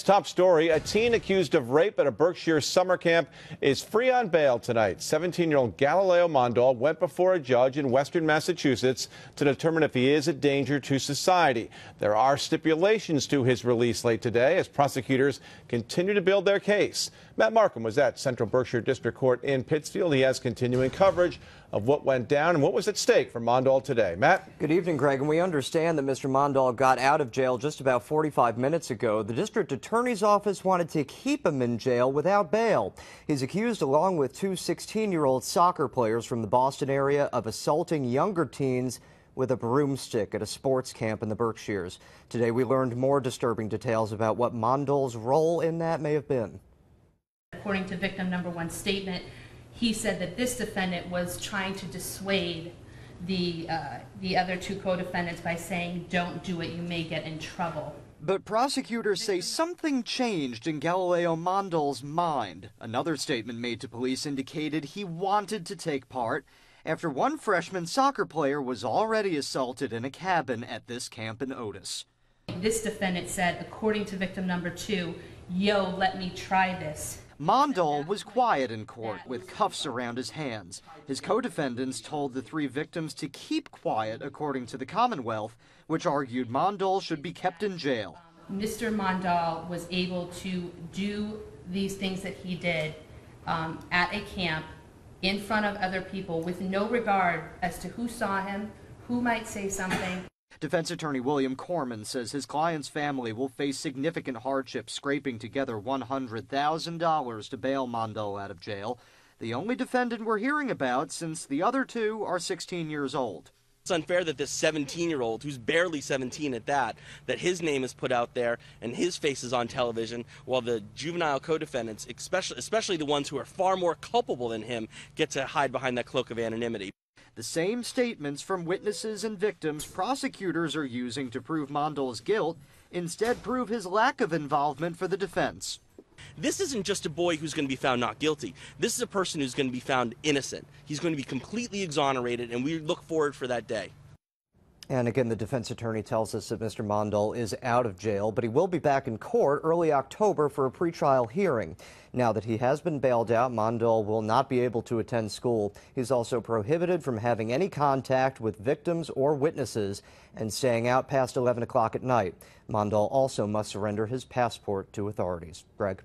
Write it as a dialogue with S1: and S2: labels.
S1: Top story, a teen accused of rape at a Berkshire summer camp is free on bail tonight. 17-year-old Galileo Mondol went before a judge in western Massachusetts to determine if he is a danger to society. There are stipulations to his release late today as prosecutors continue to build their case. Matt Markham was at Central Berkshire District Court in Pittsfield. He has continuing coverage of what went down and what was at stake for Mondol today. Matt?
S2: Good evening, Greg. And we understand that Mr. Mondol got out of jail just about 45 minutes ago. The district attorney's office wanted to keep him in jail without bail. He's accused, along with two 16-year-old soccer players from the Boston area, of assaulting younger teens with a broomstick at a sports camp in the Berkshires. Today, we learned more disturbing details about what Mondol's role in that may have been.
S3: According to victim number one's statement, he said that this defendant was trying to dissuade the other two co-defendants by saying, "Don't do it, you may get in trouble."
S2: But prosecutors say something changed in Galileo Mondol's mind. Another statement made to police indicated he wanted to take part after one freshman soccer player was already assaulted in a cabin at this camp in Otis.
S3: This defendant said, according to victim number two, "Yo, let me try this."
S2: Mondol was quiet in court with cuffs around his hands. His co-defendants told the three victims to keep quiet, according to the Commonwealth, which argued Mondol should be kept in jail.
S3: Mr. Mondol was able to do these things that he did at a camp in front of other people with no regard as to who saw him, who might say something.
S2: Defense attorney William Korman says his client's family will face significant hardship scraping together $100,000 to bail Mondol out of jail, the only defendant we're hearing about since the other two are 16 years old.
S4: It's unfair that this 17-year-old, who's barely 17 at that his name is put out there and his face is on television, while the juvenile co-defendants, especially the ones who are far more culpable than him, get to hide behind that cloak of anonymity.
S2: The same statements from witnesses and victims prosecutors are using to prove Mondol's guilt instead prove his lack of involvement for the defense.
S4: This isn't just a boy who's going to be found not guilty. This is a person who's going to be found innocent. He's going to be completely exonerated, and we look forward for that day.
S2: And again, the defense attorney tells us that Mr. Mondol is out of jail, but he will be back in court early October for a pretrial hearing. Now that he has been bailed out, Mondol will not be able to attend school. He's also prohibited from having any contact with victims or witnesses and staying out past 11 o'clock at night. Mondol also must surrender his passport to authorities. Greg?